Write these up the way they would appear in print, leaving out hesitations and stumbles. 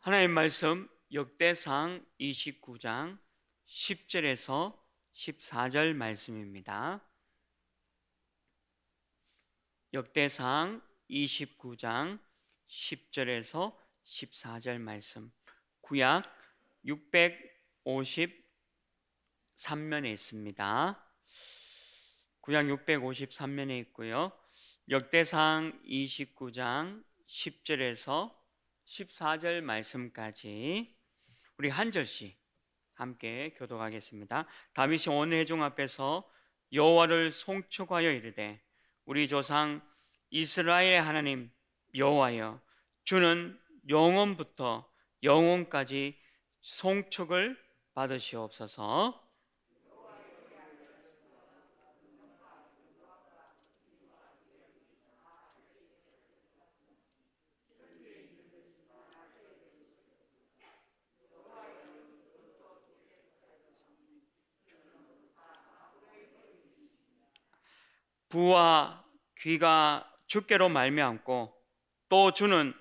하나님 말씀 역대상 29장 10절에서 14절 말씀입니다. 역대상 29장 10절에서 14절 말씀, 구약 653면에 있습니다. 구약 653면에 있고요. 역대상 29장 10절에서 14절 말씀까지 우리 한 절씩 함께 교독하겠습니다. 다윗이 온 회중 앞에서 여호와를 송축하여 이르되, 우리 조상 이스라엘의 하나님 여호와여, 주는 영원부터 영원까지 송축을 받으시옵소서. 부와 귀가 주께로 말미암고 또 주는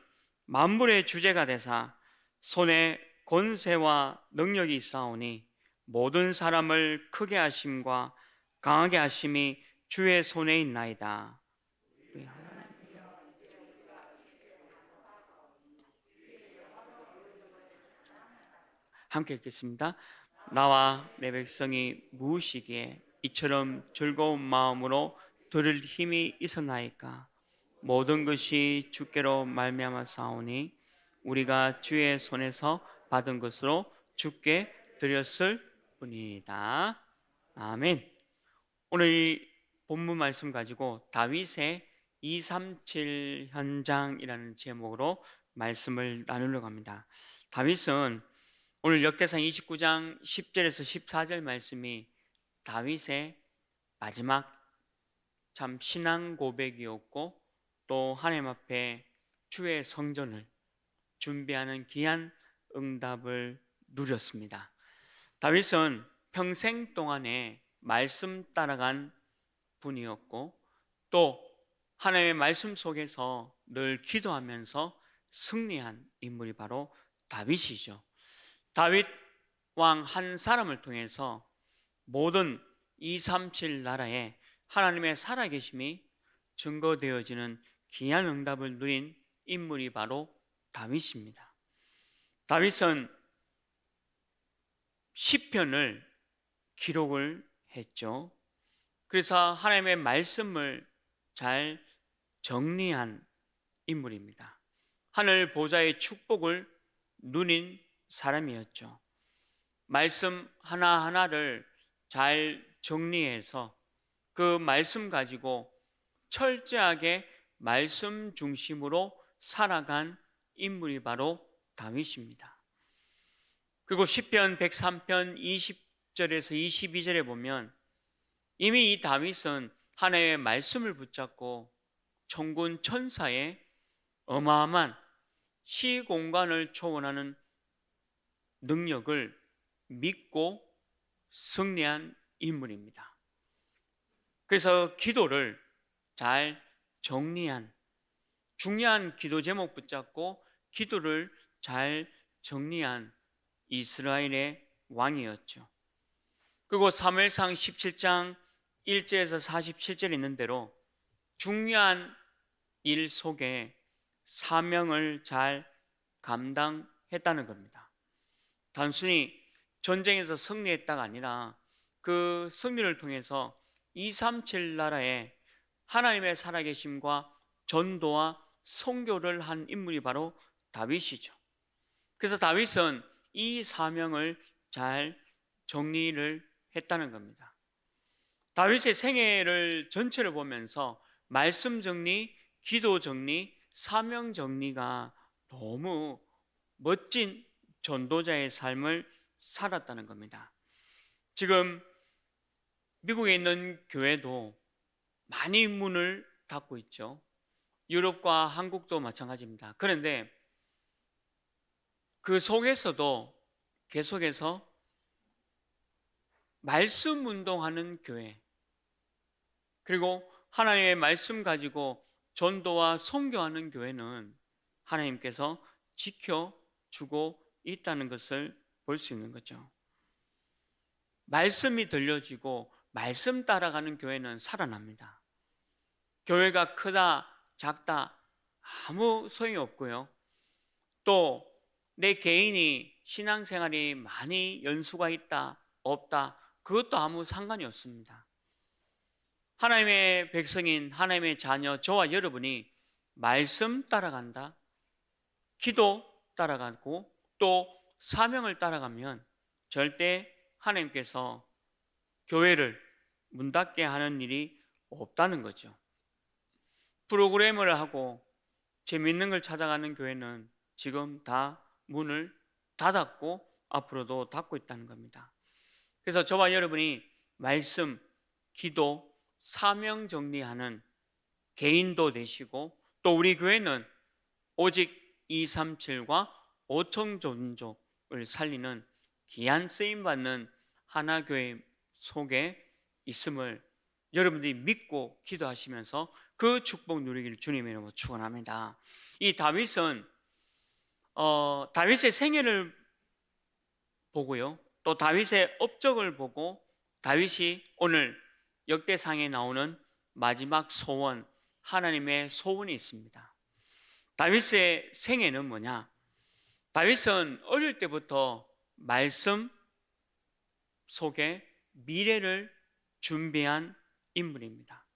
만물의 주제가 되사 손에 권세와 능력이 있사오니 모든 사람을 크게 하심과 강하게 하심이 주의 손에 있나이다. 함께 읽겠습니다. 나와 내 백성이 무엇이기에 이처럼 즐거운 마음으로 들을 힘이 있었나이까. 모든 것이 주께로 말미암아 싸우니 우리가 주의 손에서 받은 것으로 주께 드렸을 뿐이다. 아멘. 오늘 이 본문 말씀 가지고 다윗의 237 현장이라는 제목으로 말씀을 나누려고 합니다. 다윗은 오늘 역대상 29장 10절에서 14절 말씀이 다윗의 마지막 참 신앙 고백이었고, 또 하나님 앞에 주의 성전을 준비하는 귀한 응답을 누렸습니다. 다윗은 평생 동안에 말씀 따라간 분이었고, 또 하나님의 말씀 속에서 늘 기도하면서 승리한 인물이 바로 다윗이죠. 다윗 왕 한 사람을 통해서 모든 237 나라에 하나님의 살아계심이 증거되어지는 귀한 응답을 누린 인물이 바로 다윗입니다. 다윗은 시편을 기록을 했죠. 그래서 하나님의 말씀을 잘 정리한 인물입니다. 하늘 보좌의 축복을 누린 사람이었죠. 말씀 하나하나를 잘 정리해서 그 말씀 가지고 철저하게 말씀 중심으로 살아간 인물이 바로 다윗입니다. 그리고 시편 103편 20절에서 22절에 보면 이미 이 다윗은 하나님의 말씀을 붙잡고 천군 천사의 어마어마한 시공간을 초월하는 능력을 믿고 승리한 인물입니다. 그래서 기도를 잘 정리한, 중요한 기도 제목 붙잡고 기도를 잘 정리한 이스라엘의 왕이었죠. 그리고 사무엘상 17장 1절에서 47절 있는 대로 중요한 일 속에 사명을 잘 감당했다는 겁니다. 단순히 전쟁에서 승리했다가 아니라 그 승리를 통해서 237 나라에 하나님의 살아계심과 전도와 선교를 한 인물이 바로 다윗이죠. 그래서 다윗은 이 사명을 잘 정리를 했다는 겁니다. 다윗의 생애를 전체를 보면서 말씀 정리, 기도 정리, 사명 정리가 너무 멋진 전도자의 삶을 살았다는 겁니다. 지금 미국에 있는 교회도 많이 문을 닫고 있죠. 유럽과 한국도 마찬가지입니다. 그런데 그 속에서도 계속해서 말씀 운동하는 교회, 그리고 하나님의 말씀 가지고 전도와 선교하는 교회는 하나님께서 지켜 주고 있다는 것을 볼 수 있는 거죠. 말씀이 들려지고 말씀 따라가는 교회는 살아납니다. 교회가 크다 작다 아무 소용이 없고요. 또 내 개인이 신앙생활이 많이 연수가 있다 없다 그것도 아무 상관이 없습니다. 하나님의 백성인 하나님의 자녀 저와 여러분이 말씀 따라간다, 기도 따라가고 또 사명을 따라가면 절대 하나님께서 교회를 문 닫게 하는 일이 없다는 거죠. 프로그램을 하고 재밌는 걸 찾아가는 교회는 지금 다 문을 닫았고 앞으로도 닫고 있다는 겁니다. 그래서 저와 여러분이 말씀, 기도, 사명 정리하는 개인도 되시고 또 우리 교회는 오직 237과 5청 종족을 살리는 귀한 쓰임받는 하나교회 속에 있음을 여러분들이 믿고 기도하시면서 그 축복 누리기를 주님의 이름으로 축원합니다. 이 다윗은 다윗의 생애를 보고요, 또 다윗의 업적을 보고 다윗이 오늘 역대상에 나오는 마지막 소원, 하나님의 소원이 있습니다. 다윗의 생애는 뭐냐? 다윗은 어릴 때부터 말씀 속에 미래를 준비한 인물입니다.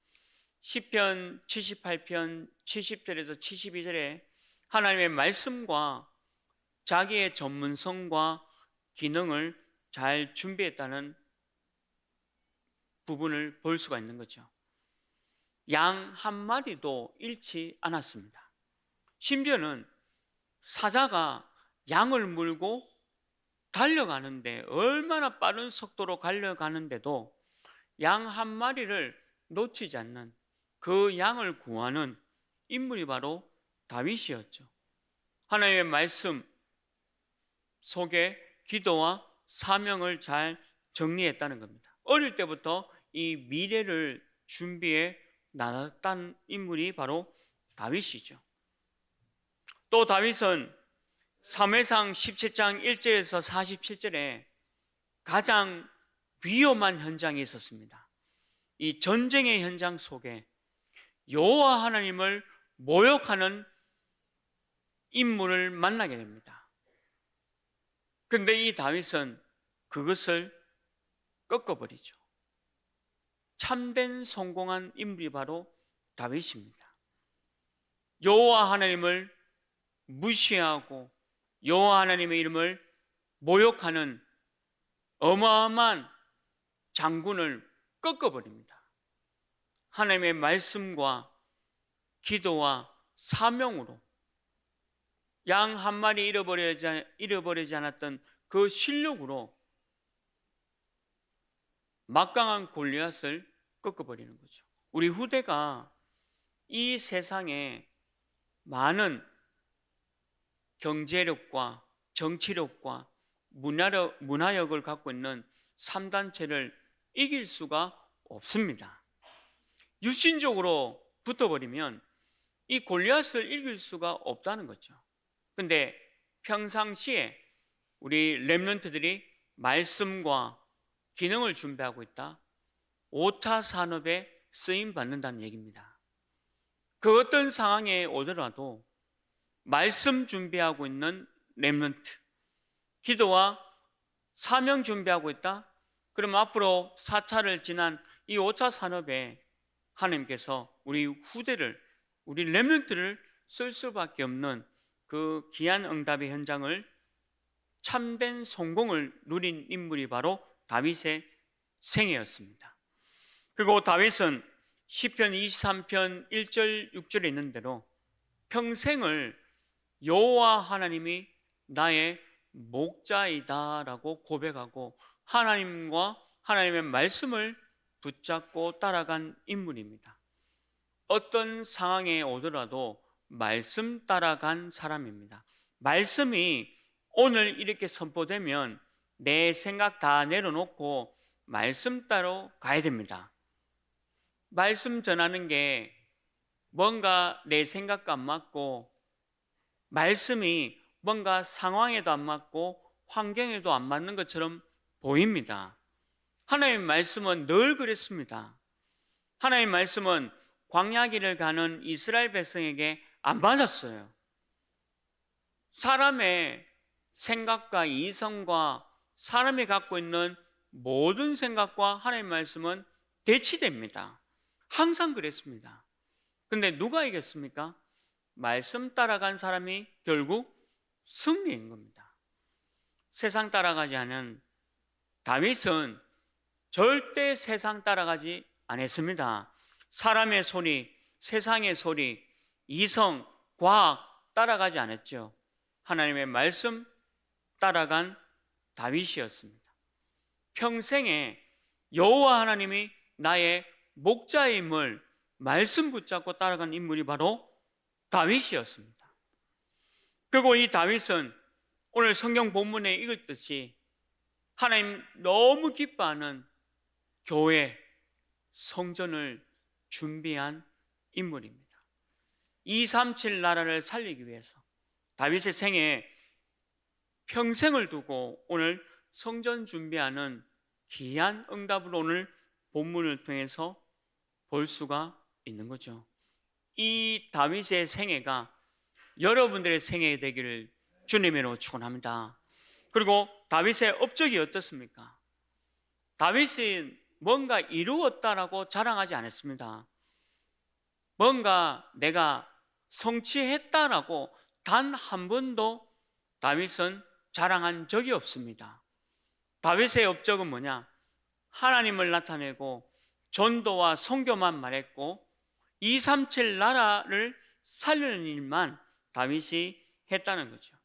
시편 78편 70절에서 72절에 하나님의 말씀과 자기의 전문성과 기능을 잘 준비했다는 부분을 볼 수가 있는 거죠. 양 한 마리도 잃지 않았습니다. 심지어는 사자가 양을 물고 달려가는데 얼마나 빠른 속도로 달려가는데도 양 한 마리를 놓치지 않는 그 양을 구하는 인물이 바로 다윗이었죠. 하나님의 말씀 속에 기도와 사명을 잘 정리했다는 겁니다. 어릴 때부터 이 미래를 준비해 나갔던 인물이 바로 다윗이죠. 또 다윗은 사무엘상 17장 1절에서 47절에 가장 위험한 현장에 있었습니다. 이 전쟁의 현장 속에 여호와 하나님을 모욕하는 인물을 만나게 됩니다. 그런데 이 다윗은 그것을 꺾어버리죠. 참된 성공한 인물이 바로 다윗입니다. 여호와 하나님을 무시하고 여호와 하나님의 이름을 모욕하는 어마어마한 장군을 꺾어버립니다. 하나님의 말씀과 기도와 사명으로 양 한 마리 잃어버리지 않았던 그 실력으로 막강한 골리앗을 꺾어버리는 거죠. 우리 후대가 이 세상에 많은 경제력과 정치력과 문화력을 갖고 있는 3단체를 이길 수가 없습니다. 육신적으로 붙어버리면 이 골리앗을 이길 수가 없다는 거죠. 근데 평상시에 우리 렘넌트들이 말씀과 기능을 준비하고 있다. 5차 산업에 쓰임 받는다는 얘기입니다. 그 어떤 상황에 오더라도 말씀 준비하고 있는 렘넌트, 기도와 사명 준비하고 있다. 그럼 앞으로 4차를 지난 이 5차 산업에 하나님께서 우리 후대를, 우리 렘넌트를 쓸 수밖에 없는 그 귀한 응답의 현장을 참된 성공을 누린 인물이 바로 다윗의 생애였습니다. 그리고 다윗은 시편 23편 1절 6절에 있는 대로 평생을 여호와 하나님이 나의 목자이다라고 고백하고 하나님과 하나님의 말씀을 붙잡고 따라간 인물입니다. 어떤 상황에 오더라도 말씀 따라간 사람입니다. 말씀이 오늘 이렇게 선포되면 내 생각 다 내려놓고 말씀 따로 가야 됩니다. 말씀 전하는 게 뭔가 내 생각과 안 맞고 말씀이 뭔가 상황에도 안 맞고 환경에도 안 맞는 것처럼 보입니다. 하나님의 말씀은 늘 그랬습니다. 하나님의 말씀은 광야길을 가는 이스라엘 백성에게 안 맞았어요. 사람의 생각과 이성과 사람이 갖고 있는 모든 생각과 하나님의 말씀은 대치됩니다. 항상 그랬습니다. 근데 누가 이겼습니까? 말씀 따라간 사람이 결국 승리인 겁니다. 세상 따라가지 않은 다윗은 절대 세상 따라가지 않았습니다. 사람의 소리, 세상의 소리, 이성, 과학 따라가지 않았죠. 하나님의 말씀 따라간 다윗이었습니다. 평생에 여호와 하나님이 나의 목자임을 말씀 붙잡고 따라간 인물이 바로 다윗이었습니다. 그리고 이 다윗은 오늘 성경 본문에 읽었듯이 하나님 너무 기뻐하는 교회, 성전을 준비한 인물입니다. 237 나라를 살리기 위해서 다윗의 생애에 평생을 두고 오늘 성전 준비하는 귀한 응답을 오늘 본문을 통해서 볼 수가 있는 거죠. 이 다윗의 생애가 여러분들의 생애 되기를 주님으로 축원합니다. 그리고 다윗의 업적이 어떻습니까? 다윗이 뭔가 이루었다라고 자랑하지 않았습니다. 뭔가 내가 성취했다라고 단 한 번도 다윗은 자랑한 적이 없습니다. 다윗의 업적은 뭐냐? 하나님을 나타내고 전도와 선교만 말했고 237 나라를 살리는 일만 다윗이 했다는 거죠.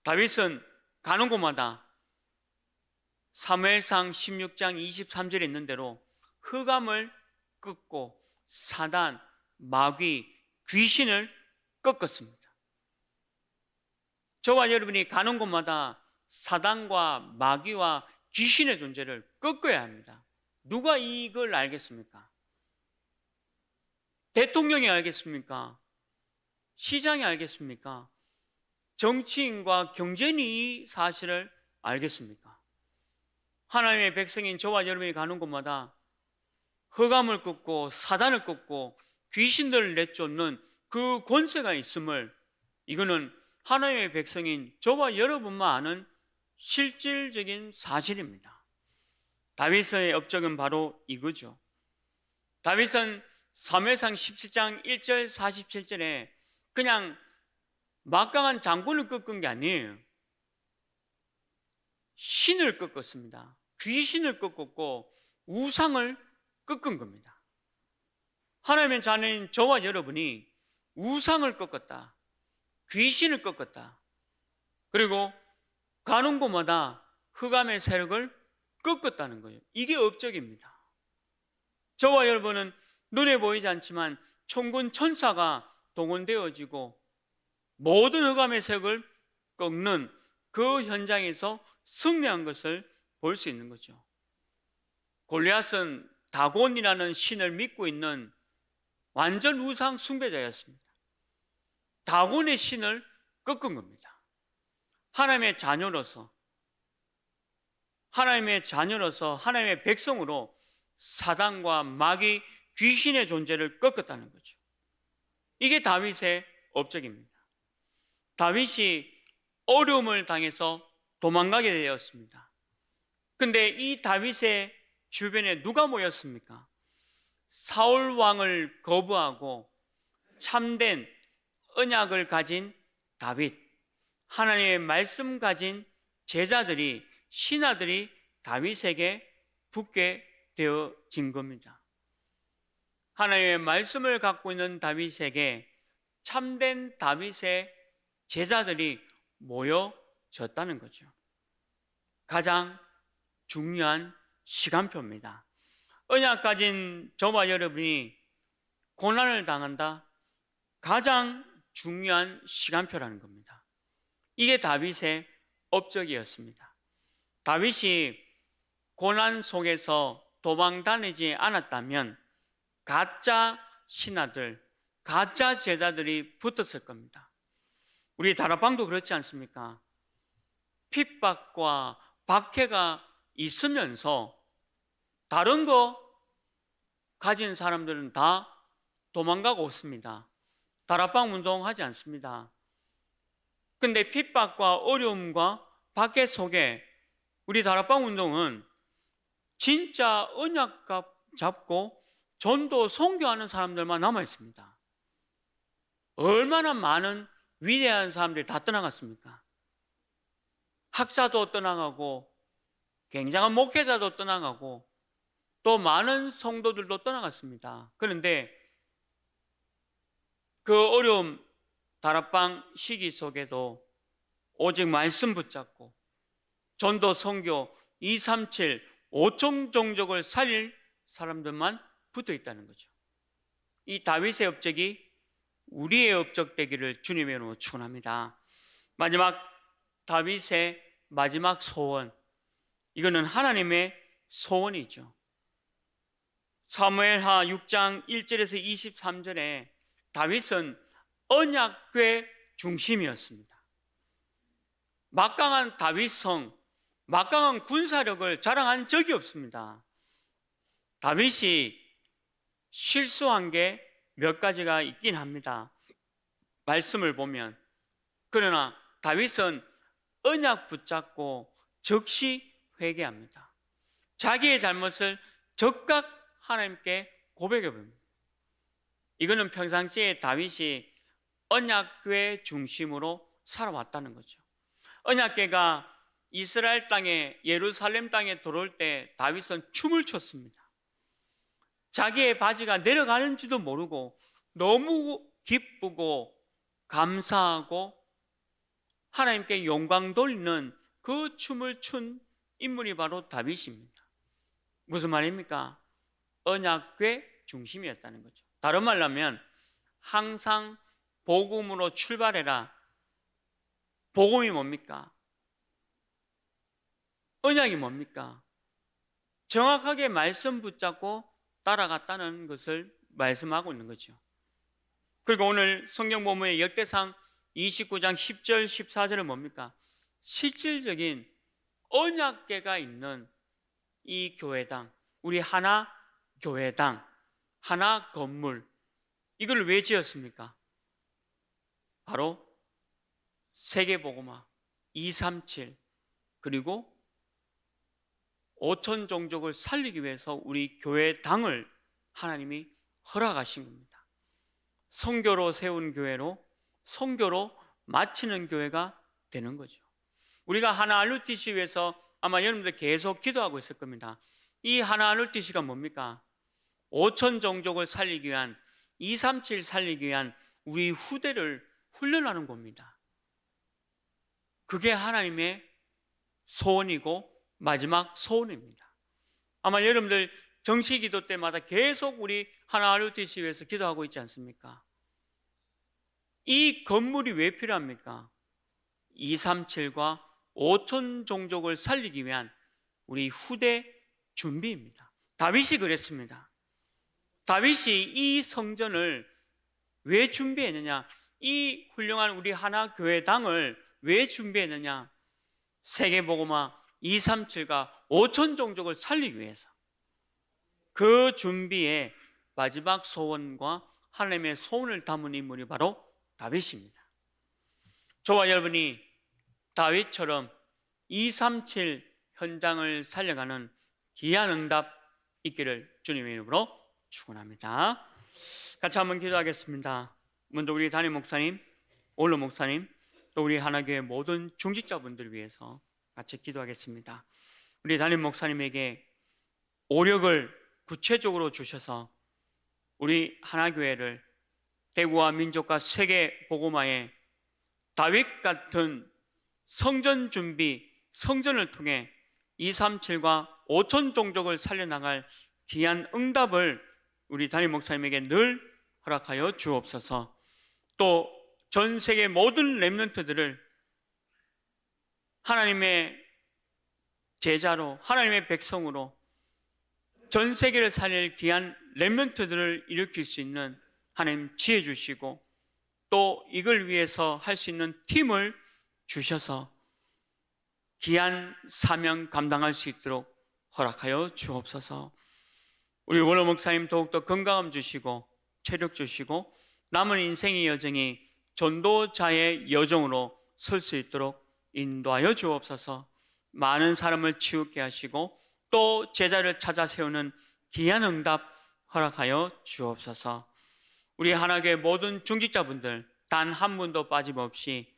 다윗은 가는 곳마다 사무엘상 16장 23절에 있는 대로 흑암을 꺾고 사단, 마귀, 귀신을 꺾었습니다. 저와 여러분이 가는 곳마다 사단과 마귀와 귀신의 존재를 꺾어야 합니다. 누가 이걸 알겠습니까? 대통령이 알겠습니까? 시장이 알겠습니까? 정치인과 경제인이 이 사실을 알겠습니까? 하나님의 백성인 저와 여러분이 가는 곳마다 흑암을 꺾고 사단을 꺾고 귀신들을 내쫓는 그 권세가 있음을, 이거는 하나님의 백성인 저와 여러분만 아는 실질적인 사실입니다. 다윗의 업적은 바로 이거죠. 다윗은 사무엘상 17장 1절 47절에 그냥 막강한 장군을 꺾은 게 아니에요. 신을 꺾었습니다. 귀신을 꺾었고 우상을 꺾은 겁니다. 하나님의 자녀인 저와 여러분이 우상을 꺾었다, 귀신을 꺾었다, 그리고 가는 곳마다 흑암의 세력을 꺾었다는 거예요. 이게 업적입니다. 저와 여러분은 눈에 보이지 않지만 천군 천사가 동원되어지고 모든 흑암의 세력을 꺾는 그 현장에서 승리한 것을 볼 수 있는 거죠. 골리앗은 다곤이라는 신을 믿고 있는 완전 우상 숭배자였습니다. 다곤의 신을 꺾은 겁니다. 하나님의 자녀로서 하나님의 백성으로 사단과 마귀, 귀신의 존재를 꺾었다는 거죠. 이게 다윗의 업적입니다. 다윗이 어려움을 당해서 도망가게 되었습니다. 근데 이 다윗의 주변에 누가 모였습니까? 사울 왕을 거부하고 참된 언약을 가진 다윗, 하나님의 말씀 가진 제자들이, 신하들이 다윗에게 붙게 되어진 겁니다. 하나님의 말씀을 갖고 있는 다윗에게 참된 다윗의 제자들이 모여졌다는 거죠. 가장 중요한 시간표입니다. 언약 가진 저와 여러분이 고난을 당한다, 가장 중요한 시간표라는 겁니다. 이게 다윗의 업적이었습니다. 다윗이 고난 속에서 도망 다니지 않았다면 가짜 신하들, 가짜 제자들이 붙었을 겁니다. 우리 다락방도 그렇지 않습니까? 핍박과 박해가 있으면서 다른 거 가진 사람들은 다 도망가고 없습니다. 다락방 운동하지 않습니다. 근데 핍박과 어려움과 박해 속에 우리 다락방 운동은 진짜 언약 잡고 전도 선교하는 사람들만 남아 있습니다. 얼마나 많은 위대한 사람들이 다 떠나갔습니까? 학자도 떠나가고 굉장한 목회자도 떠나가고 또 많은 성도들도 떠나갔습니다. 그런데 그 어려움 다락방 시기 속에도 오직 말씀 붙잡고 전도 선교 237 5천 종족을 살릴 사람들만 붙어 있다는 거죠. 이 다윗의 업적이 우리의 업적 되기를 주님의 이름으로 축원합니다. 마지막 다윗의 마지막 소원, 이거는 하나님의 소원이죠. 사무엘하 6장 1절에서 23절에 다윗은 언약궤 중심이었습니다. 막강한 다윗성, 막강한 군사력을 자랑한 적이 없습니다. 다윗이 실수한 게 몇 가지가 있긴 합니다. 말씀을 보면. 그러나 다윗은 언약 붙잡고 즉시 회개합니다. 자기의 잘못을 즉각 하나님께 고백해 봅니다. 이거는 평상시에 다윗이 언약궤 중심으로 살아왔다는 거죠. 언약궤가 이스라엘 땅에, 예루살렘 땅에 들어올 때 다윗은 춤을 췄습니다. 자기의 바지가 내려가는지도 모르고 너무 기쁘고 감사하고 하나님께 영광 돌리는 그 춤을 춘 인물이 바로 다윗입니다. 무슨 말입니까? 언약궤 중심이었다는 거죠. 다른 말로 하면 항상 복음으로 출발해라. 복음이 뭡니까? 언약이 뭡니까? 정확하게 말씀 붙잡고 따라갔다는 것을 말씀하고 있는 거죠. 그리고 오늘 성경 본문의 역대상 29장 10절 14절은 뭡니까? 실질적인 언약궤가 있는 이 교회당, 우리 하나 교회당, 하나 건물, 이걸 왜 지었습니까? 바로 세계복음화 237 그리고 5천 종족을 살리기 위해서 우리 교회당을 하나님이 허락하신 겁니다. 선교로 세운 교회로 선교로 마치는 교회가 되는 거죠. 우리가 하나 RUTC 위해서 아마 여러분들 계속 기도하고 있을 겁니다. 이 하나 RUTC가 뭡니까? 5천 종족을 살리기 위한 237 살리기 위한 우리 후대를 훈련하는 겁니다. 그게 하나님의 소원이고 마지막 소원입니다. 아마 여러분들 정시 기도 때마다 계속 우리 하나 RUTC 위해서 기도하고 있지 않습니까? 이 건물이 왜 필요합니까? 237과 5천 종족을 살리기 위한 우리 후대 준비입니다. 다윗이 그랬습니다. 다윗이 이 성전을 왜 준비했느냐? 이 훌륭한 우리 하나 교회당을 왜 준비했느냐? 세계복음화 237과 5천 종족을 살리기 위해서. 그 준비의 마지막 소원과 하나님의 소원을 담은 인물이 바로 다윗입니다. 저와 여러분이 다윗처럼 237 현장을 살려가는 귀한 응답 있기를 주님의 이름으로 축원합니다. 같이 한번 기도하겠습니다. 먼저 우리 담임 목사님, 올로 목사님, 또 우리 하나교회 모든 중직자분들을 위해서 같이 기도하겠습니다. 우리 담임 목사님에게 오력을 구체적으로 주셔서 우리 하나교회를 대구와 민족과 세계 복음화에 다윗 같은 성전 준비, 성전을 통해 237과 5천 종족을 살려나갈 귀한 응답을 우리 담임 목사님에게 늘 허락하여 주옵소서. 또 전 세계 모든 렘넌트들을 하나님의 제자로, 하나님의 백성으로 전 세계를 살릴 귀한 렘넌트들을 일으킬 수 있는 하나님 지혜 주시고 또 이걸 위해서 할 수 있는 팀을 주셔서 귀한 사명 감당할 수 있도록 허락하여 주옵소서. 우리 원로 목사님 더욱더 건강함 주시고 체력 주시고 남은 인생의 여정이 전도자의 여정으로 설 수 있도록 인도하여 주옵소서. 많은 사람을 치우게 하시고 또 제자를 찾아 세우는 귀한 응답 허락하여 주옵소서. 우리 하나교회 모든 중직자분들 단 한 분도 빠짐없이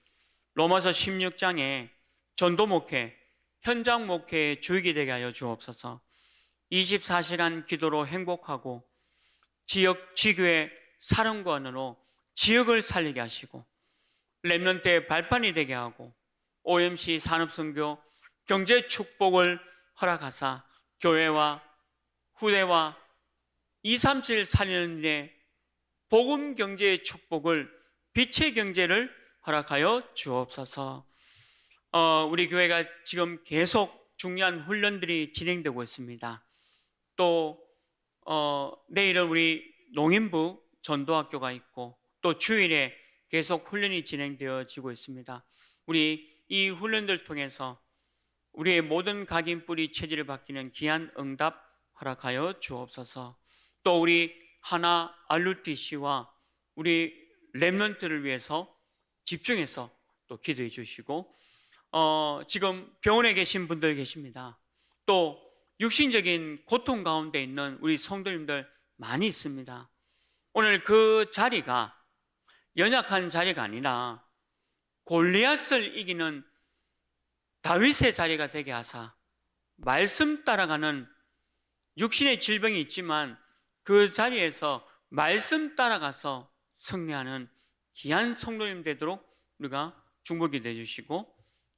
로마서 16장에 전도 목회, 현장 목회의 주역이 되게 하여 주옵소서. 24시간 기도로 행복하고 지역 지교의 사령관으로 지역을 살리게 하시고 렘넌트의 발판이 되게 하고 OMC 산업선교 경제 축복을 허락하사 교회와 후대와 237 살리는 데 복음 경제의 축복을 빛의 경제를 허락하여 주옵소서. 우리 교회가 지금 계속 중요한 훈련들이 진행되고 있습니다. 또 내일은 우리 농인부 전도학교가 있고 또 주일에 계속 훈련이 진행되어지고 있습니다. 우리 이 훈련들 통해서 우리의 모든 각인 뿌리 체질을 바뀌는 귀한 응답 허락하여 주옵소서. 또 우리 하나 RUTC와 우리 렘넌트를 위해서 집중해서 또 기도해 주시고 지금 병원에 계신 분들 계십니다. 또 육신적인 고통 가운데 있는 우리 성도님들 많이 있습니다. 오늘 그 자리가 연약한 자리가 아니라 골리앗을 이기는 다윗의 자리가 되게 하사 말씀 따라가는 육신의 질병이 있지만 그 자리에서 말씀 따라가서 승리하는 귀한 성도님 되도록 우리가 중보기 내주시고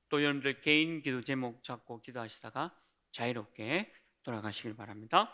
또 여러분들 개인 기도 제목 잡고 기도하시다가 자유롭게 돌아가시길 바랍니다.